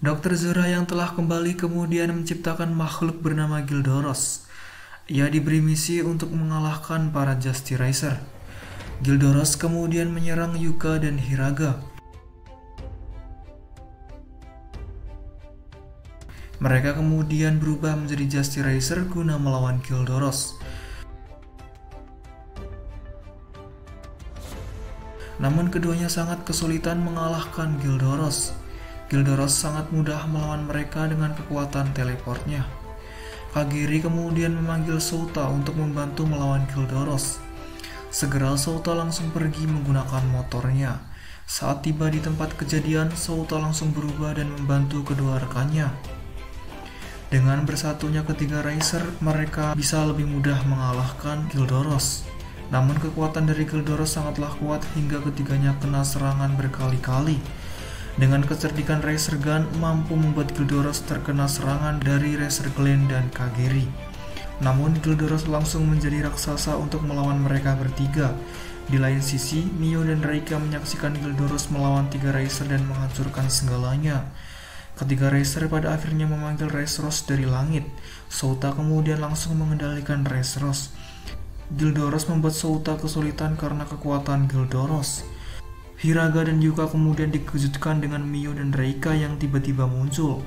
Dr. Zora yang telah kembali kemudian menciptakan makhluk bernama Gildoros. Ia diberi misi untuk mengalahkan para Justiricer. Gildoros kemudian menyerang Yuka dan Hiraga. Mereka kemudian berubah menjadi Justiricer guna melawan Gildoros. Namun keduanya sangat kesulitan mengalahkan Gildoros. Gildoros sangat mudah melawan mereka dengan kekuatan teleportnya. Kagiri kemudian memanggil Souta untuk membantu melawan Gildoros. Segera Souta langsung pergi menggunakan motornya. Saat tiba di tempat kejadian, Souta langsung berubah dan membantu kedua rekannya. Dengan bersatunya ketiga Racer, mereka bisa lebih mudah mengalahkan Gildoros. Namun kekuatan dari Gildoros sangatlah kuat hingga ketiganya kena serangan berkali-kali. Dengan kecerdikan Racer Gun mampu membuat Gildoros terkena serangan dari Racer Glen dan Kagiri. Namun Gildoros langsung menjadi raksasa untuk melawan mereka bertiga. Di lain sisi, Mio dan Reika menyaksikan Gildoros melawan tiga Racer dan menghancurkan segalanya. Ketiga Racer pada akhirnya memanggil Raceros dari langit. Souta kemudian langsung mengendalikan Raceros. Gildoros membuat Souta kesulitan karena kekuatan Gildoros. Hiraga dan Yuka kemudian dikejutkan dengan Mio dan Reika yang tiba-tiba muncul.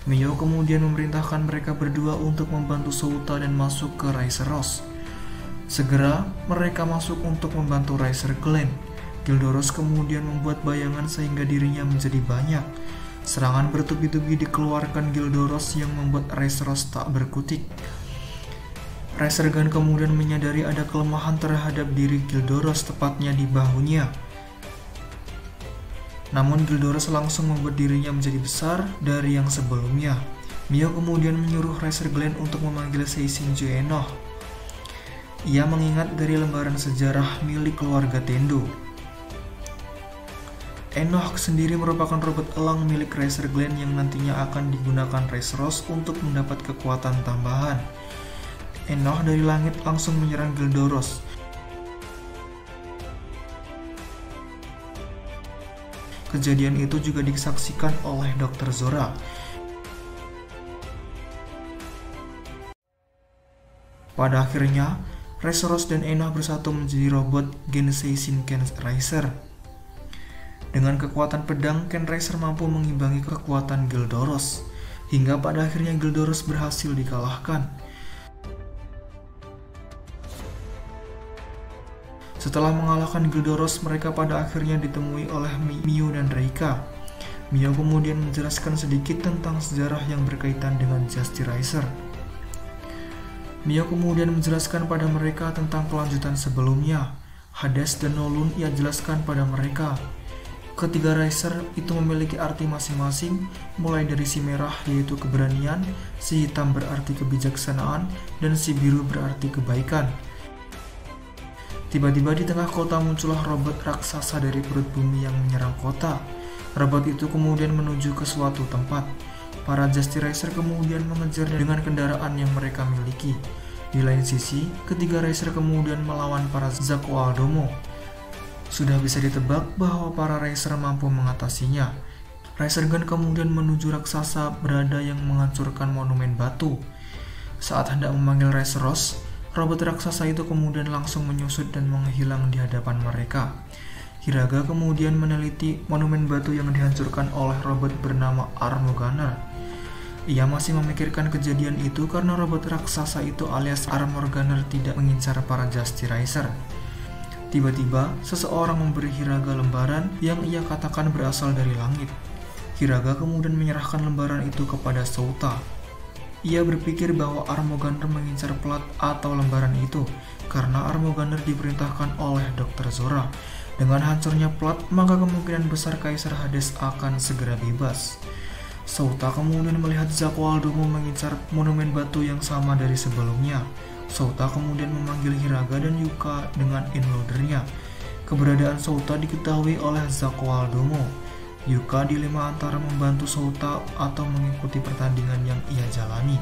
Mio kemudian memerintahkan mereka berdua untuk membantu Souta dan masuk ke Raceros. Segera mereka masuk untuk membantu Racer Glen. Gildoros kemudian membuat bayangan sehingga dirinya menjadi banyak. Serangan bertubi-tubi dikeluarkan Gildoros yang membuat Raceros tak berkutik. Racer Gun kemudian menyadari ada kelemahan terhadap diri Gildoros, tepatnya di bahunya. Namun Gildoros langsung membuat dirinya menjadi besar dari yang sebelumnya. Mio kemudian menyuruh Racer Glen untuk memanggil Seishinju Enoh. Ia mengingat dari lembaran sejarah milik keluarga Tendo. Enoh sendiri merupakan robot elang milik Racer Glen yang nantinya akan digunakan Raceros untuk mendapat kekuatan tambahan. Enoh dari langit langsung menyerang Gildoros. Kejadian itu juga disaksikan oleh Dr. Zora. Pada akhirnya, Raceros dan Enoh bersatu menjadi robot Gensei Shinken Racer. Dengan kekuatan pedang, Ken Racer mampu mengimbangi kekuatan Gildoros, hingga pada akhirnya Gildoros berhasil dikalahkan. Setelah mengalahkan Gildoros, mereka pada akhirnya ditemui oleh Mio dan Reika. Mio kemudian menjelaskan sedikit tentang sejarah yang berkaitan dengan Justiricer. Mio kemudian menjelaskan pada mereka tentang kelanjutan sebelumnya. Hades dan Noldun ia jelaskan pada mereka. Ketiga Racer itu memiliki arti masing-masing, mulai dari si merah yaitu keberanian, si hitam berarti kebijaksanaan, dan si biru berarti kebaikan. Tiba-tiba di tengah kota muncullah robot raksasa dari perut bumi yang menyerang kota. Robot itu kemudian menuju ke suatu tempat. Para Justiricer kemudian mengejarnya dengan kendaraan yang mereka miliki. Di lain sisi, ketiga Racer kemudian melawan para Zakualdomo. Sudah bisa ditebak bahwa para Racer mampu mengatasinya. Racer Gun kemudian menuju raksasa berada yang menghancurkan monumen batu. Saat hendak memanggil Raceros, robot raksasa itu kemudian langsung menyusut dan menghilang di hadapan mereka. Hiraga kemudian meneliti monumen batu yang dihancurkan oleh robot bernama Armogunner. Ia masih memikirkan kejadian itu karena robot raksasa itu alias Armogunner tidak mengincar para Justiricer. Tiba-tiba, seseorang memberi Hiraga lembaran yang ia katakan berasal dari langit. Hiraga kemudian menyerahkan lembaran itu kepada Souta. Ia berpikir bahwa Armogunner mengincar plat atau lembaran itu, karena Armogunner diperintahkan oleh Dr. Zora. Dengan hancurnya plat, maka kemungkinan besar Kaisar Hades akan segera bebas. Souta kemudian melihat Zakualdomo mengincar monumen batu yang sama dari sebelumnya. Souta kemudian memanggil Hiraga dan Yuka dengan inloadernya. Keberadaan Souta diketahui oleh Zakualdomo. Yuka dilema antara membantu Souta atau mengikuti pertandingan yang ia jalani.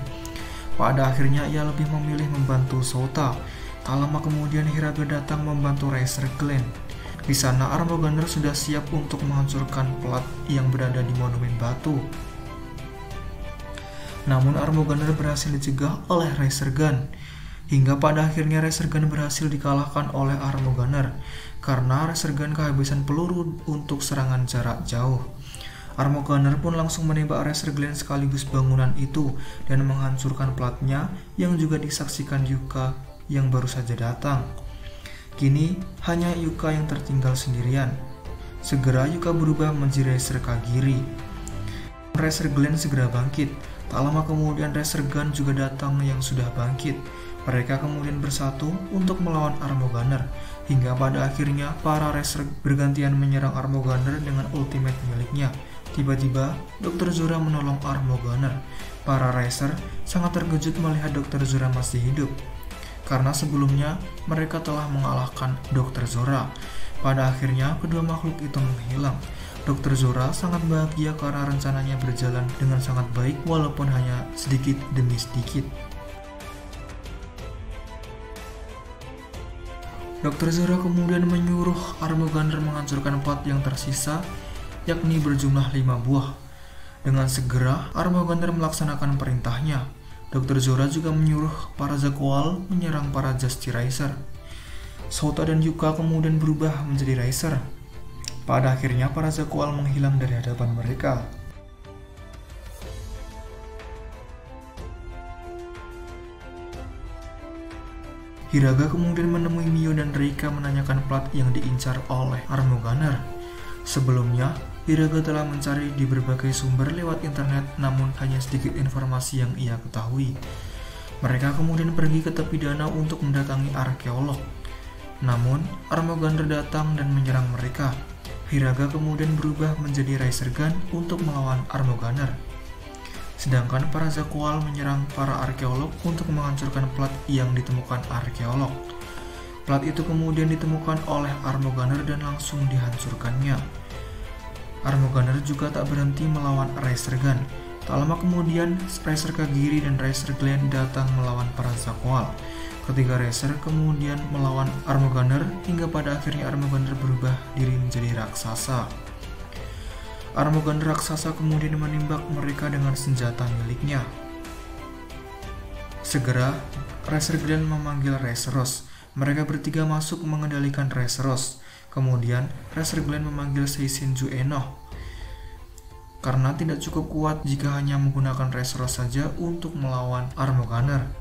Pada akhirnya ia lebih memilih membantu Souta. Tak lama kemudian Hiraga datang membantu Racer Glen. Di sana Armogunner sudah siap untuk menghancurkan plat yang berada di monumen batu. Namun Armoganer berhasil dicegah oleh Resurgam. Hingga pada akhirnya Resurgam berhasil dikalahkan oleh Armoganer karena Resurgam kehabisan peluru untuk serangan jarak jauh. Armoganer pun langsung menembak Resurgam sekaligus bangunan itu dan menghancurkan platnya yang juga disaksikan Yuka yang baru saja datang. Kini hanya Yuka yang tertinggal sendirian. Segera Yuka berubah menjadi Racer Kagiri. Resurgam segera bangkit. Tak lama kemudian Resurgam juga datang yang sudah bangkit. Mereka kemudian bersatu untuk melawan Armoganer, hingga pada akhirnya para Racer bergantian menyerang Armoganer dengan ultimate miliknya. Tiba-tiba, Dr. Zora menolong Armoganer. Para Racer sangat terkejut melihat Dr. Zora masih hidup, karena sebelumnya mereka telah mengalahkan Dr. Zora. Pada akhirnya, kedua makhluk itu menghilang. Dr. Zora sangat bahagia karena rencananya berjalan dengan sangat baik walaupun hanya sedikit demi sedikit. Dr. Zora kemudian menyuruh Armoganer menghancurkan plat yang tersisa, yakni berjumlah 5 buah. Dengan segera, Armoganer melaksanakan perintahnya. Dr. Zora juga menyuruh para Zakual menyerang para Justy Racer. Sota dan Yuka kemudian berubah menjadi Racer. Pada akhirnya, para Zakual menghilang dari hadapan mereka. Hiraga kemudian menemui Mio dan Reika menanyakan plat yang diincar oleh Armoganer. Sebelumnya, Hiraga telah mencari di berbagai sumber lewat internet, namun hanya sedikit informasi yang ia ketahui. Mereka kemudian pergi ke tepi danau untuk mendatangi arkeolog. Namun, Armoganer datang dan menyerang mereka. Hiraga kemudian berubah menjadi Resurgam untuk melawan Armoganer. Sedangkan para Zakual menyerang para arkeolog untuk menghancurkan plat yang ditemukan arkeolog. Plat itu kemudian ditemukan oleh Armoganer dan langsung dihancurkannya. Armoganer juga tak berhenti melawan Resurgam. Tak lama kemudian, Racer Kagiri dan Racer Glenn datang melawan para Zakual. Ketiga Racer kemudian melawan Armoganer hingga pada akhirnya Armoganer berubah diri menjadi raksasa. Armoganer raksasa kemudian menembak mereka dengan senjata miliknya. Segera, Racer Glenn memanggil Raceros. Mereka bertiga masuk mengendalikan Raceros. Kemudian, Racer Glenn memanggil Seisenju Enoh. Karena tidak cukup kuat jika hanya menggunakan Raceros saja untuk melawan Armoganer.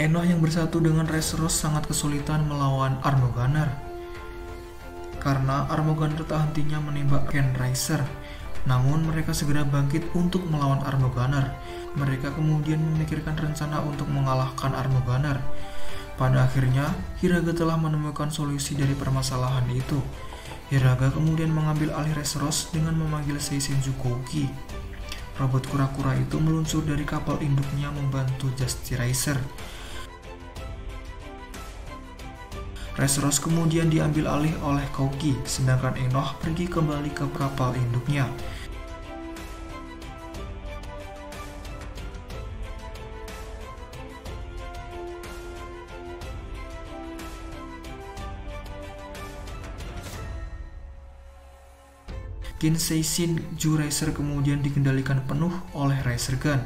Enoh yang bersatu dengan Raceros sangat kesulitan melawan Armoganer karena Armoganer tak hentinya menembak Ken Racer. Namun mereka segera bangkit untuk melawan Armoganer. Mereka kemudian memikirkan rencana untuk mengalahkan Armoganer. Pada akhirnya, Hiraga telah menemukan solusi dari permasalahan itu. Hiraga kemudian mengambil alih Raceros dengan memanggil Seisenju Kouki. Robot kura-kura itu meluncur dari kapal induknya membantu Justy Racer. Raceros kemudian diambil alih oleh Kouki, sedangkan Enoh pergi kembali ke kapal induknya. Kin Seisenju Racer kemudian dikendalikan penuh oleh Resurgam.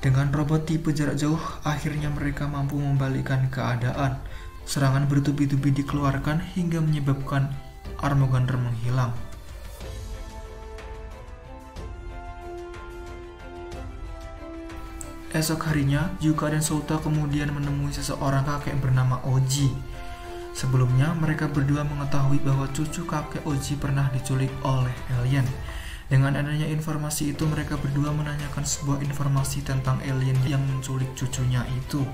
Dengan robot tipe jarak jauh, akhirnya mereka mampu membalikkan keadaan. Serangan bertubi-tubi dikeluarkan hingga menyebabkan Armoganer menghilang. Esok harinya, Yuka dan Sota kemudian menemui seseorang kakek bernama Oji. Sebelumnya, mereka berdua mengetahui bahwa cucu kakek Oji pernah diculik oleh alien. Dengan adanya informasi itu, mereka berdua menanyakan sebuah informasi tentang alien yang menculik cucunya itu.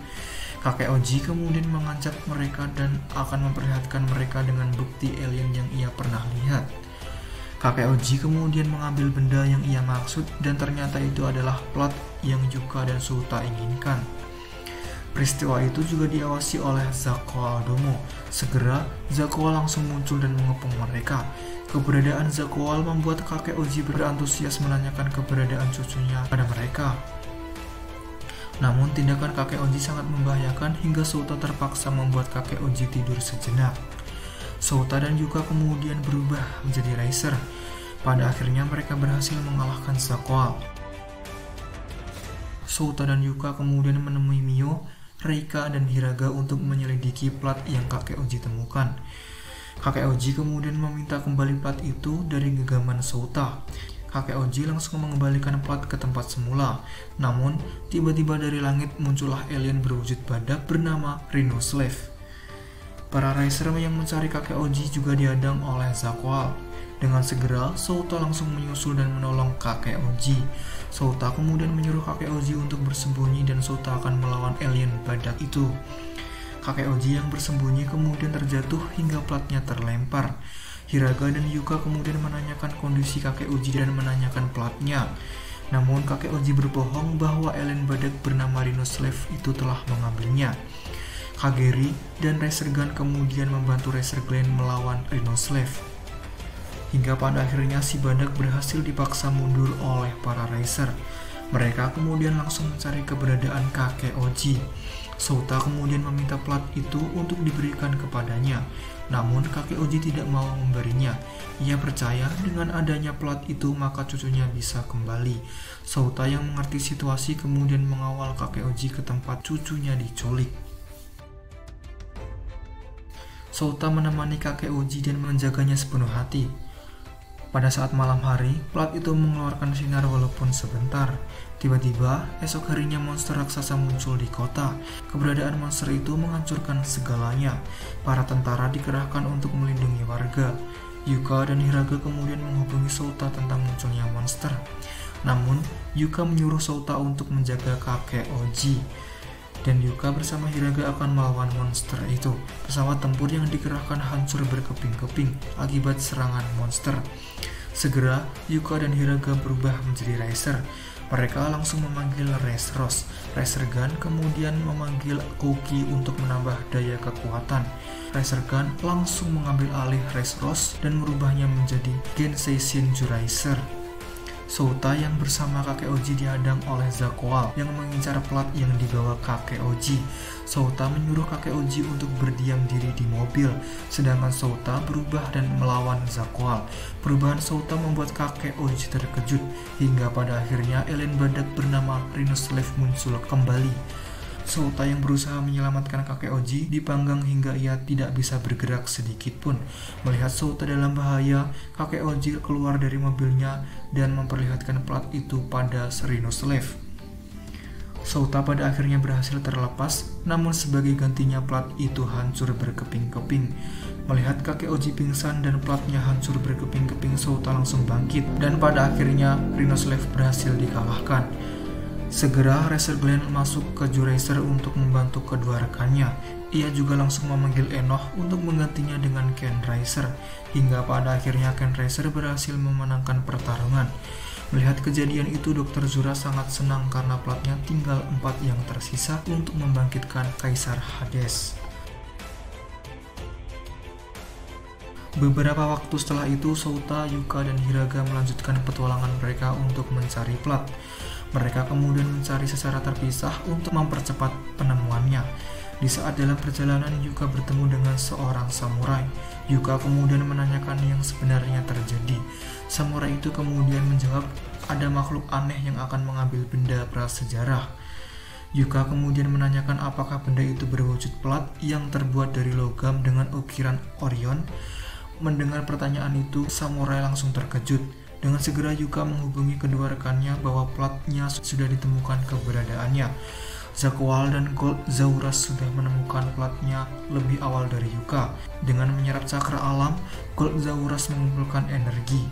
Kakek Oji kemudian mengajak mereka dan akan memperlihatkan mereka dengan bukti alien yang ia pernah lihat. Kakek Oji kemudian mengambil benda yang ia maksud dan ternyata itu adalah plat yang Yuka dan Sota inginkan. Peristiwa itu juga diawasi oleh Zakual Domo. Segera, Zakual langsung muncul dan mengepung mereka. Keberadaan Zakual membuat kakek Oji berantusias menanyakan keberadaan cucunya pada mereka. Namun tindakan kakek Oji sangat membahayakan hingga Sota terpaksa membuat kakek Oji tidur sejenak. Souta dan Yuka kemudian berubah menjadi Racer. Pada akhirnya mereka berhasil mengalahkan Zakoal. Souta dan Yuka kemudian menemui Mio, Reika, dan Hiraga untuk menyelidiki plat yang kakek Oji temukan. Kakek Oji kemudian meminta kembali plat itu dari genggaman Souta. Kakek Oji langsung mengembalikan plat ke tempat semula. Namun, tiba-tiba dari langit muncullah alien berwujud badak bernama Rhino Slave. Para Racer yang mencari kakek Oji juga dihadang oleh Zakoal. Dengan segera, Souta langsung menyusul dan menolong kakek Oji. Souta kemudian menyuruh kakek Oji untuk bersembunyi dan Souta akan melawan alien badak itu. Kakek Oji yang bersembunyi kemudian terjatuh hingga platnya terlempar. Hiraga dan Yuka kemudian menanyakan kondisi kakek Oji dan menanyakan platnya. Namun kakek Oji berbohong bahwa alien badak bernama Rhino Slave itu telah mengambilnya. Kageri dan Racer Gun kemudian membantu Racer Glen melawan Rhino Slave. Hingga pada akhirnya si badak berhasil dipaksa mundur oleh para Racer. Mereka kemudian langsung mencari keberadaan kakek Oji. Souta kemudian meminta plat itu untuk diberikan kepadanya. Namun kakek Oji tidak mau memberinya. Ia percaya dengan adanya plat itu maka cucunya bisa kembali. Souta yang mengerti situasi kemudian mengawal kakek Oji ke tempat cucunya diculik. Souta menemani kakek Oji dan menjaganya sepenuh hati. Pada saat malam hari, plat itu mengeluarkan sinar walaupun sebentar. Tiba-tiba, esok harinya monster raksasa muncul di kota. Keberadaan monster itu menghancurkan segalanya. Para tentara dikerahkan untuk melindungi warga. Yuka dan Hiraga kemudian menghubungi Souta tentang munculnya monster. Namun, Yuka menyuruh Souta untuk menjaga kakek Oji. Dan Yuka bersama Hiraga akan melawan monster itu. Pesawat tempur yang dikerahkan hancur berkeping-keping akibat serangan monster. Segera, Yuka dan Hiraga berubah menjadi Racer. Mereka langsung memanggil Raceros. Racer Gun kemudian memanggil Kouki untuk menambah daya kekuatan. Racer Gun langsung mengambil alih Raceros dan merubahnya menjadi Gensei Shinju Racer. Souta yang bersama kakek Oji dihadang oleh Zakoal yang mengincar plat yang dibawa kakek Oji. Souta menyuruh kakek Oji untuk berdiam diri di mobil, sedangkan Souta berubah dan melawan Zakoal. Perubahan Souta membuat kakek Oji terkejut, hingga pada akhirnya alien badak bernama Rhino Slave muncul kembali. Souta yang berusaha menyelamatkan kakek Oji dipanggang hingga ia tidak bisa bergerak sedikit pun. Melihat Souta dalam bahaya, kakek Oji keluar dari mobilnya dan memperlihatkan plat itu pada Rhino Slave. Souta pada akhirnya berhasil terlepas, namun sebagai gantinya plat itu hancur berkeping-keping. Melihat kakek Oji pingsan dan platnya hancur berkeping-keping, Souta langsung bangkit dan pada akhirnya Rhino Slave berhasil dikalahkan. Segera Racer Glen masuk ke Juracer untuk membantu kedua rekannya. Ia juga langsung memanggil Enoch untuk menggantinya dengan Ken Racer. Hingga pada akhirnya Ken Racer berhasil memenangkan pertarungan. Melihat kejadian itu, Dr. Zura sangat senang karena platnya tinggal 4 yang tersisa untuk membangkitkan Kaisar Hades. Beberapa waktu setelah itu, Souta, Yuka, dan Hiraga melanjutkan petualangan mereka untuk mencari plat. Mereka kemudian mencari secara terpisah untuk mempercepat penemuannya. Di saat dalam perjalanan, Yuka bertemu dengan seorang samurai. Yuka kemudian menanyakan yang sebenarnya terjadi. Samurai itu kemudian menjawab, ada makhluk aneh yang akan mengambil benda prasejarah. Yuka kemudian menanyakan apakah benda itu berwujud plat yang terbuat dari logam dengan ukiran Orion. Mendengar pertanyaan itu, samurai langsung terkejut. Dengan segera Yuka menghubungi kedua rekannya bahwa platnya sudah ditemukan keberadaannya. Zakoal dan Gold Zauras sudah menemukan platnya lebih awal dari Yuka. Dengan menyerap cakra alam, Gold Zauras mengumpulkan energi.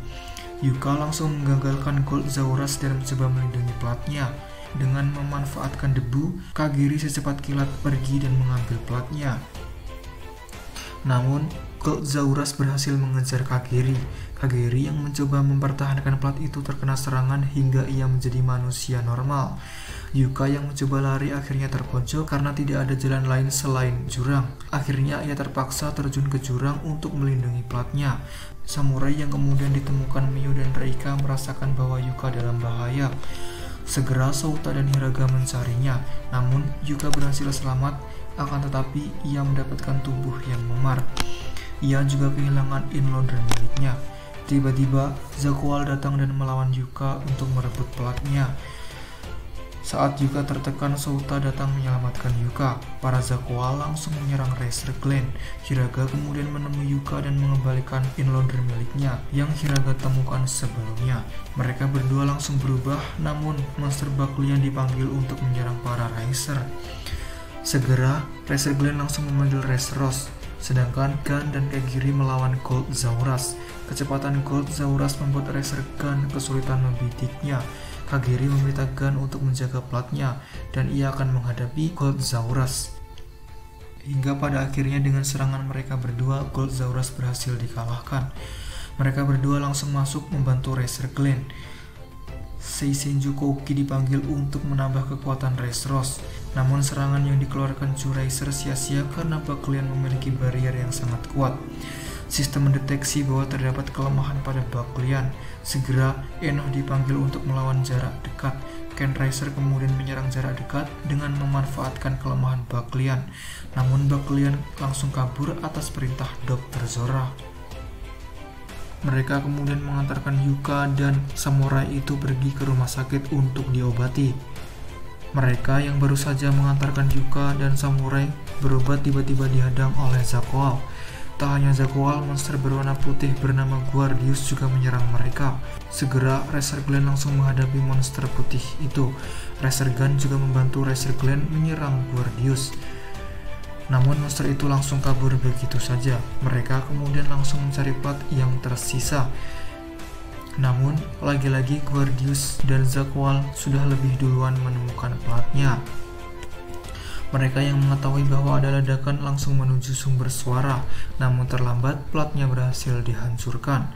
Yuka langsung menggagalkan Gold Zauras dan mencoba melindungi platnya. Dengan memanfaatkan debu, Kageri secepat kilat pergi dan mengambil platnya. Namun, Gold Zauras berhasil mengejar Kageri. Kageri yang mencoba mempertahankan plat itu terkena serangan hingga ia menjadi manusia normal. Yuka yang mencoba lari akhirnya terpojok karena tidak ada jalan lain selain jurang. Akhirnya ia terpaksa terjun ke jurang untuk melindungi platnya. Samurai yang kemudian ditemukan Mio dan Reika merasakan bahwa Yuka dalam bahaya. Segera Souta dan Hiraga mencarinya, namun Yuka berhasil selamat, akan tetapi ia mendapatkan tubuh yang memar. Ia juga kehilangan inloader miliknya. Tiba-tiba, Zakual datang dan melawan Yuka untuk merebut platnya. Saat Yuka tertekan, Souta datang menyelamatkan Yuka. Para Zakual langsung menyerang Racer Glen. Hiraga kemudian menemui Yuka dan mengembalikan inloader miliknya yang Hiraga temukan sebelumnya. Mereka berdua langsung berubah, namun monster Bakulian dipanggil untuk menyerang para Racer. Segera, Racer Glen langsung memanggil Racer Ross. Sedangkan Gun dan Kagiri melawan Gold Zauras. Kecepatan Gold Zauras membuat Racer Gun kesulitan membidiknya. Kagiri meminta Gun untuk menjaga platnya dan ia akan menghadapi Gold Zauras. Hingga pada akhirnya dengan serangan mereka berdua, Gold Zauras berhasil dikalahkan. Mereka berdua langsung masuk membantu Racer Glen. Seisenju Kouki dipanggil untuk menambah kekuatan Racer Ross. Namun serangan yang dikeluarkan Chu Racer sia-sia karena Bakulian memiliki barrier yang sangat kuat. Sistem mendeteksi bahwa terdapat kelemahan pada Bakulian. Segera, Enoh dipanggil untuk melawan jarak dekat. Ken Racer kemudian menyerang jarak dekat dengan memanfaatkan kelemahan Bakulian. Namun Bakulian langsung kabur atas perintah Dr. Zora. Mereka kemudian mengantarkan Yuka dan samurai itu pergi ke rumah sakit untuk diobati. Mereka yang baru saja mengantarkan Yuka dan samurai berobat tiba-tiba dihadang oleh Zakual. Tak hanya Zakual, monster berwarna putih bernama Guardius juga menyerang mereka. Segera, Racer Glen langsung menghadapi monster putih itu. Racer Gun juga membantu Racer Glen menyerang Guardius. Namun monster itu langsung kabur begitu saja. Mereka kemudian langsung mencari plat yang tersisa. Namun, lagi-lagi Guardius dan Zakual sudah lebih duluan menemukan platnya. Mereka yang mengetahui bahwa ada ledakan langsung menuju sumber suara, namun terlambat platnya berhasil dihancurkan.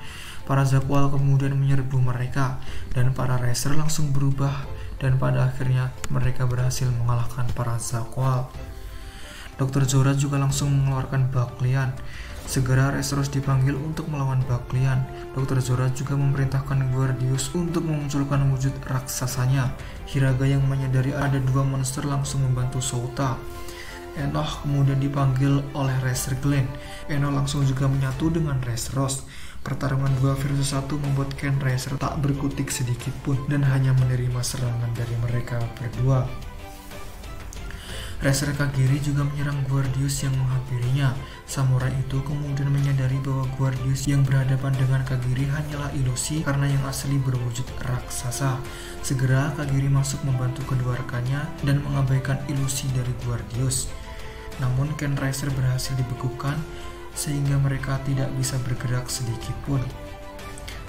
Para Zakual kemudian menyerbu mereka, dan para Racer langsung berubah, dan pada akhirnya mereka berhasil mengalahkan para Zakual. Dr. Zora juga langsung mengeluarkan Bakulian. Segera Racer Ross dipanggil untuk melawan Bakulian. Dr. Zora juga memerintahkan Guardius untuk memunculkan wujud raksasanya. Hiraga yang menyadari ada dua monster langsung membantu Souta. Enoh kemudian dipanggil oleh Racer Glen. Enoh langsung juga menyatu dengan Racer Ross. Pertarungan 2 versus 1 membuat Ken Racer tak berkutik sedikit pun dan hanya menerima serangan dari mereka berdua. Racer Kagiri juga menyerang Guardius yang menghampirinya. Samurai itu kemudian menyadari bahwa Guardius yang berhadapan dengan Kagiri hanyalah ilusi karena yang asli berwujud raksasa. Segera Kagiri masuk membantu kedua rekannya dan mengabaikan ilusi dari Guardius. Namun Ken Racer berhasil dibekukan sehingga mereka tidak bisa bergerak sedikit pun.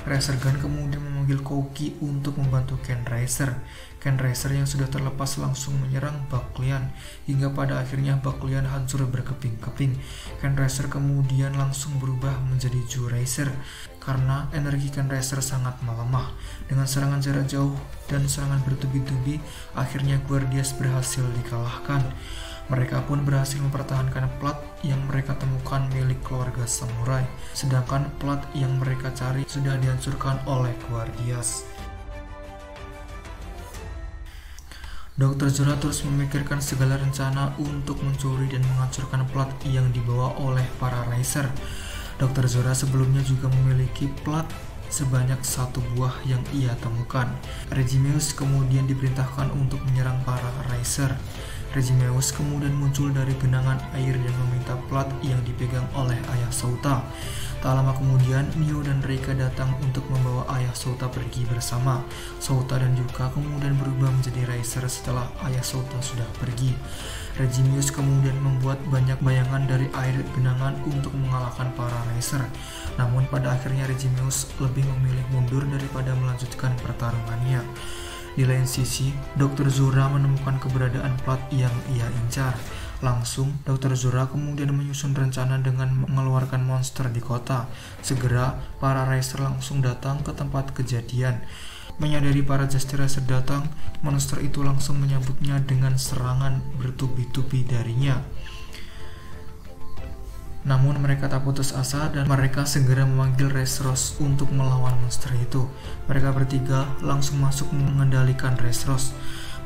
Racer Gun kemudian memanggil Kouki untuk membantu Ken Racer. Ken Racer yang sudah terlepas langsung menyerang Bakulian, hingga pada akhirnya Bakulian hancur berkeping-keping. Ken Racer kemudian langsung berubah menjadi Chu Racer, karena energi Ken Racer sangat melemah. Dengan serangan jarak jauh dan serangan bertubi-tubi, akhirnya Guardius berhasil dikalahkan. Mereka pun berhasil mempertahankan plat yang mereka temukan milik keluarga samurai, sedangkan plat yang mereka cari sudah dihancurkan oleh Guardius. Dr. Zora terus memikirkan segala rencana untuk mencuri dan menghancurkan plat yang dibawa oleh para Racer. Dr. Zora sebelumnya juga memiliki plat sebanyak 1 buah yang ia temukan. Regimeus kemudian diperintahkan untuk menyerang para Racer. Regimeus kemudian muncul dari genangan air dan meminta plat yang dipegang oleh ayah Souta. Tak lama kemudian, Mio dan Reika datang untuk membawa ayah Souta pergi bersama. Souta dan Yuka kemudian berubah menjadi Racer setelah ayah Souta sudah pergi. Regimeus kemudian membuat banyak bayangan dari air genangan untuk mengalahkan para Racer. Namun pada akhirnya Regimeus lebih memilih mundur daripada melanjutkan pertarungannya. Di lain sisi, Dr. Zora menemukan keberadaan plat yang ia incar. Langsung, Dr. Zora kemudian menyusun rencana dengan mengeluarkan monster di kota. Segera, para Racer langsung datang ke tempat kejadian. Menyadari para Justice Racer datang, monster itu langsung menyambutnya dengan serangan bertubi-tubi darinya. Namun mereka tak putus asa dan mereka segera memanggil Racer Ross untuk melawan monster itu. Mereka bertiga langsung masuk mengendalikan Racer Ross.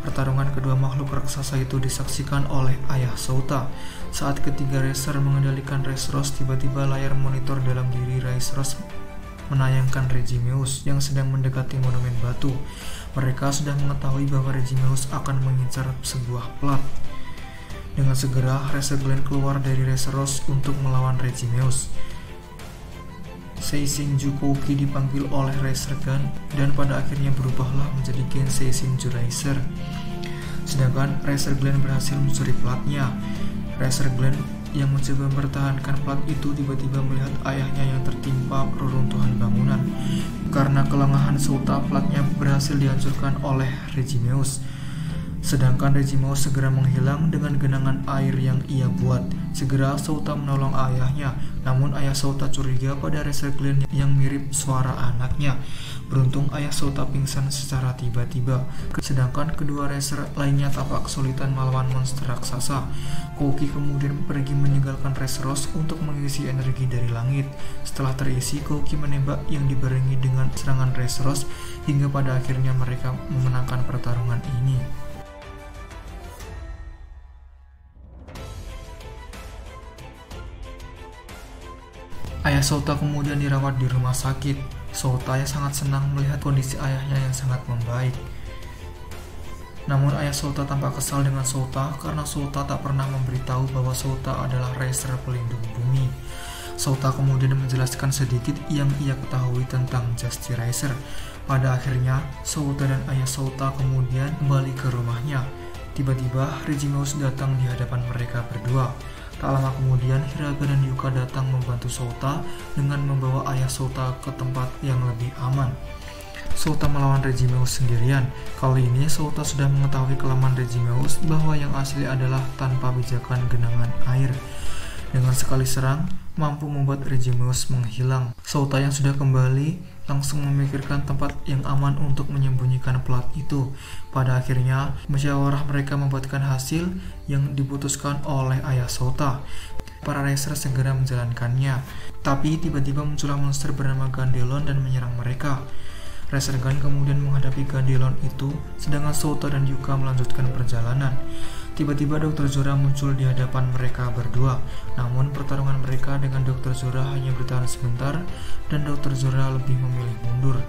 Pertarungan kedua makhluk raksasa itu disaksikan oleh ayah Sota. Saat ketiga racer mengendalikan Raceros, tiba-tiba layar monitor dalam diri Raceros menayangkan Regimeus yang sedang mendekati monumen batu. Mereka sudah mengetahui bahwa Regimeus akan mengincar sebuah plat. Dengan segera, Racer Glen keluar dari Raceros untuk melawan Regimeus. Seisinju Kouki dipanggil oleh Racer Gun dan pada akhirnya berubahlah menjadi Gen Seisinju Racer. Sedangkan Racer Glen berhasil mencuri platnya. Racer Glen yang mencoba mempertahankan plat itu tiba-tiba melihat ayahnya yang tertimpa reruntuhan bangunan. Karena kelengahan Sota, platnya berhasil dihancurkan oleh Regimeus. Sedangkan Regimeus segera menghilang dengan genangan air yang ia buat. Segera Sota menolong ayahnya, namun ayah Sota curiga pada Racer Glen yang mirip suara anaknya. Beruntung ayah Sota pingsan secara tiba-tiba. Sedangkan kedua racer lainnya tampak kesulitan melawan monster raksasa. Kouki kemudian pergi meninggalkan Raceros untuk mengisi energi dari langit. Setelah terisi, Kouki menembak yang dibarengi dengan serangan Raceros hingga pada akhirnya mereka memenangkan pertarungan ini. Ayah Sota kemudian dirawat di rumah sakit. Sota yang sangat senang melihat kondisi ayahnya yang sangat membaik. Namun ayah Sota tampak kesal dengan Sota karena Sota tak pernah memberitahu bahwa Sota adalah racer pelindung bumi. Sota kemudian menjelaskan sedikit yang ia ketahui tentang Justy Racer. Pada akhirnya, Sota dan ayah Sota kemudian kembali ke rumahnya. Tiba-tiba Regimeus datang di hadapan mereka berdua. Tak lama kemudian, Hiraga dan Yuka datang membantu Sota dengan membawa ayah Sota ke tempat yang lebih aman. Sota melawan Regimeus sendirian. Kali ini Sota sudah mengetahui kelemahan Regimeus bahwa yang asli adalah tanpa pijakan genangan air. Dengan sekali serang, mampu membuat Regimeus menghilang. Sota yang sudah kembali langsung memikirkan tempat yang aman untuk menyembunyikan plat itu. Pada akhirnya, musyawarah mereka membuatkan hasil yang diputuskan oleh ayah Sota. Para racer segera menjalankannya. Tapi tiba-tiba muncullah monster bernama Gandelon dan menyerang mereka. Racer Gun kemudian menghadapi Gandelon itu, sedangkan Sota dan Yuka melanjutkan perjalanan. Tiba-tiba Dr. Zora muncul di hadapan mereka berdua. Namun pertarungan mereka dengan Dr. Zora hanya bertahan sebentar dan Dr. Zora lebih memilih mundur.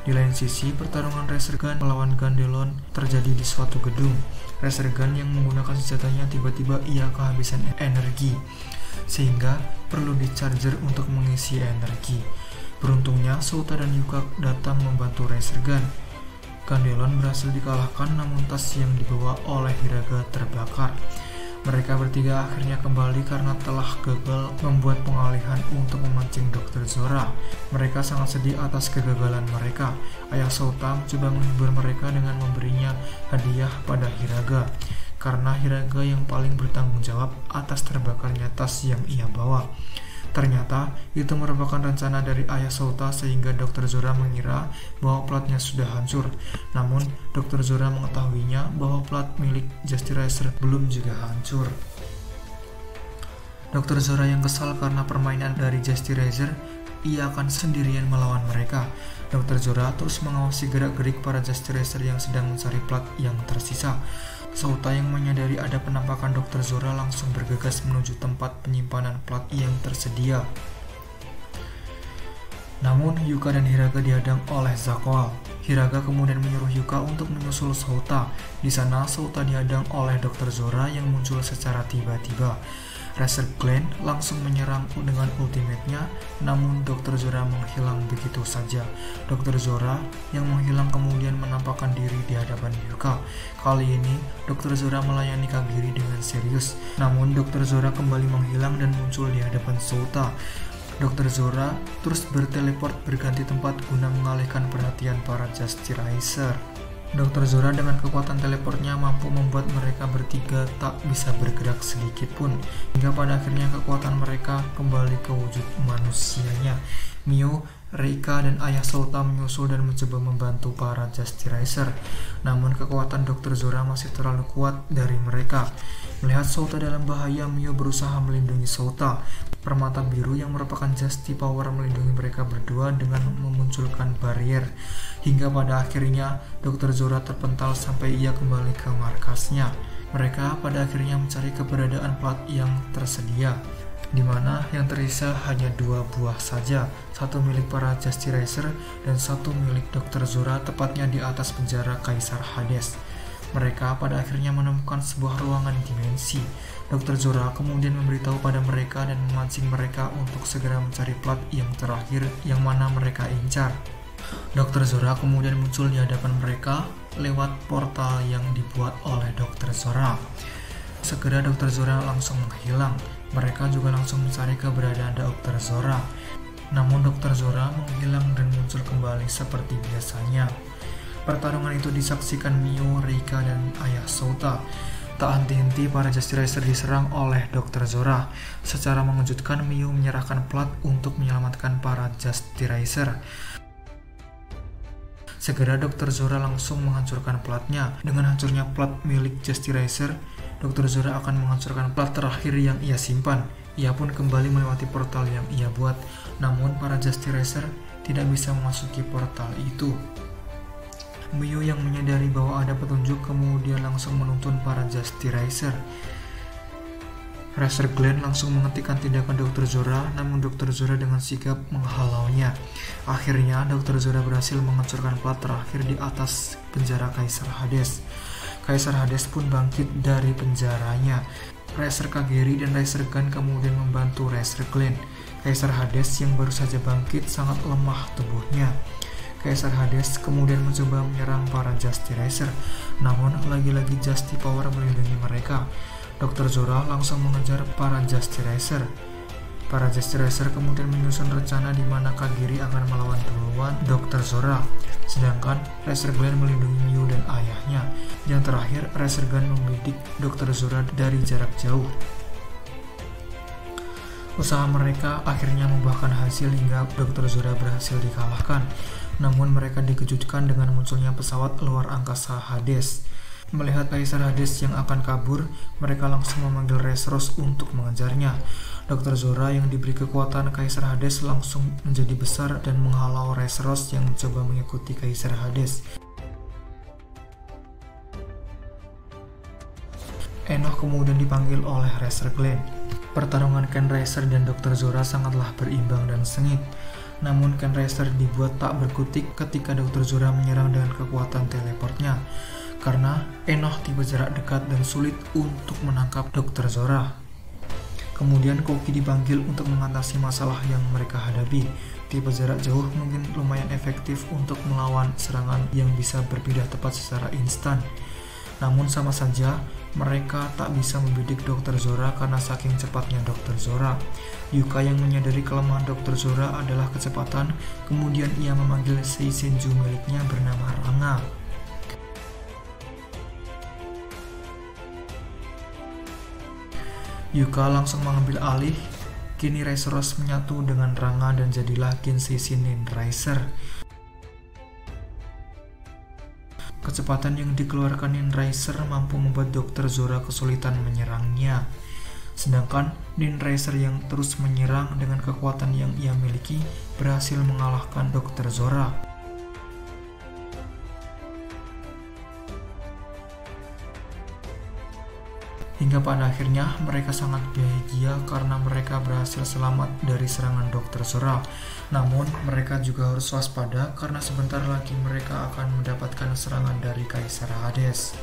Di lain sisi, pertarungan Racer Gun melawan Gandelon terjadi di suatu gedung. Racer Gun yang menggunakan senjatanya tiba-tiba ia kehabisan energi, sehingga perlu di-charger untuk mengisi energi. Beruntungnya, Sota dan Yuka datang membantu Racer Gun. Gandelon berhasil dikalahkan, namun tas yang dibawa oleh Hiraga terbakar. Mereka bertiga akhirnya kembali karena telah gagal membuat pengalihan untuk memancing Dr. Zora. Mereka sangat sedih atas kegagalan mereka. Ayah Sota mencoba menghibur mereka dengan memberinya hadiah pada Hiraga, karena Hiraga yang paling bertanggung jawab atas terbakarnya tas yang ia bawa. Ternyata itu merupakan rencana dari ayah Sota sehingga Dr. Zora mengira bahwa platnya sudah hancur. Namun Dr. Zora mengetahuinya bahwa plat milik Justy Racer belum juga hancur. Dr. Zora yang kesal karena permainan dari Justy Racer, ia akan sendirian melawan mereka. Dr. Zora terus mengawasi gerak-gerik para Justy Racer yang sedang mencari plat yang tersisa. Sota yang menyadari ada penampakan Dr. Zora langsung bergegas menuju tempat penyimpanan plat yang tersedia. Namun Yuka dan Hiraga dihadang oleh Zakoal. Hiraga kemudian menyuruh Yuka untuk menyusul Sota. Di sana Sota dihadang oleh Dr. Zora yang muncul secara tiba-tiba. Racer Glen langsung menyerang dengan ultimate-nya, namun Dr. Zora menghilang begitu saja. Dr. Zora yang menghilang kemudian menampakkan diri di hadapan Yuka. Kali ini Dr. Zora melayani Kagiri dengan serius, namun Dr. Zora kembali menghilang dan muncul di hadapan Sota. Dr. Zora terus berteleport berganti tempat guna mengalihkan perhatian para Justy Racer. Dr. Zora dengan kekuatan teleportnya mampu membuat mereka bertiga tak bisa bergerak sedikit pun, hingga pada akhirnya kekuatan mereka kembali ke wujud manusianya. Mio, Reika, dan ayah Sota menyusul dan mencoba membantu para Justy Racer. Namun kekuatan Dr. Zora masih terlalu kuat dari mereka. Melihat Sota dalam bahaya, Mio berusaha melindungi Sota. Permata biru yang merupakan Justy Power melindungi mereka berdua dengan memunculkan barrier. hingga pada akhirnya Dr. Zora terpental sampai ia kembali ke markasnya. Mereka pada akhirnya mencari keberadaan plat yang tersedia, di mana yang tersisa hanya 2 buah saja, satu milik para Justy Racer dan satu milik Dr. Zora, tepatnya di atas penjara Kaisar Hades. Mereka pada akhirnya menemukan sebuah ruangan dimensi. Dr. Zora kemudian memberitahu pada mereka dan memancing mereka untuk segera mencari plat yang terakhir yang mana mereka incar. Dr. Zora kemudian muncul di hadapan mereka lewat portal yang dibuat oleh Dr. Zora. Segera Dr. Zora langsung menghilang. Mereka juga langsung mencari keberadaan Dr. Zora. Namun Dr. Zora menghilang dan muncul kembali seperti biasanya. Pertarungan itu disaksikan Mio, Reika, dan Ayah Sota. Tak henti-henti para Justy Racer diserang oleh Dr. Zora. Secara mengejutkan, Mio menyerahkan plat untuk menyelamatkan para Justy Racer. Segera Dr. Zora langsung menghancurkan platnya. Dengan hancurnya plat milik Justy Racer, Dr. Zora akan menghancurkan plat terakhir yang ia simpan. Ia pun kembali melewati portal yang ia buat. Namun para Justy Racer tidak bisa memasuki portal itu. Mio yang menyadari bahwa ada petunjuk kemudian langsung menuntun para Justy Racer. Racer Glenn langsung menghentikan tindakan Dr. Zora, namun Dr. Zora dengan sigap menghalaunya. Akhirnya Dr. Zora berhasil menghancurkan plat terakhir di atas penjara Kaisar Hades. Kaisar Hades pun bangkit dari penjaranya. Racer Kageri dan Racer Gun kemudian membantu Racer Glenn. Kaisar Hades yang baru saja bangkit sangat lemah tubuhnya. Kaisar Hades kemudian mencoba menyerang para Justy Racer, namun lagi-lagi Justy Power melindungi mereka. Dr. Zora langsung mengejar para Justy Racer. Para Justy Racer kemudian menyusun rencana di mana Kageri akan melawan duluan Dr. Zora, sedangkan Racer Glenn melindungi Mio dan ayahnya. Yang terakhir, Racer Gun membidik Dr. Zora dari jarak jauh. Usaha mereka akhirnya membuahkan hasil hingga Dr. Zora berhasil dikalahkan. Namun mereka dikejutkan dengan munculnya pesawat luar angkasa Hades. Melihat Kaisar Hades yang akan kabur, mereka langsung memanggil Raceros untuk mengejarnya. Dr. Zora yang diberi kekuatan Kaisar Hades langsung menjadi besar dan menghalau Raceros yang mencoba mengikuti Kaisar Hades. Enoch kemudian dipanggil oleh Racer Glenn. Pertarungan Ken Racer dan Dr. Zora sangatlah berimbang dan sengit. Namun Ken Racer dibuat tak berkutik ketika Dr. Zora menyerang dengan kekuatan teleportnya, karena Enoch tiba jarak dekat dan sulit untuk menangkap Dr. Zora. Kemudian Koki dipanggil untuk mengatasi masalah yang mereka hadapi. Tipe jarak jauh mungkin lumayan efektif untuk melawan serangan yang bisa berpindah tepat secara instan. Namun sama saja, mereka tak bisa membidik Dr. Zora karena saking cepatnya Dr. Zora. Yuka yang menyadari kelemahan Dr. Zora adalah kecepatan, kemudian ia memanggil Seisenju miliknya bernama Ranga. Yuka langsung mengambil alih. Kini Raceros menyatu dengan Ranga dan jadilah Gensei Shinin Racer. Kecepatan yang dikeluarkan Nin Racer mampu membuat Dr. Zora kesulitan menyerangnya. Sedangkan Nin Racer yang terus menyerang dengan kekuatan yang ia miliki berhasil mengalahkan Dr. Zora. Hingga pada akhirnya mereka sangat bahagia karena mereka berhasil selamat dari serangan Dr. Zora. Namun mereka juga harus waspada karena sebentar lagi mereka akan mendapatkan serangan dari Kaisar Hades.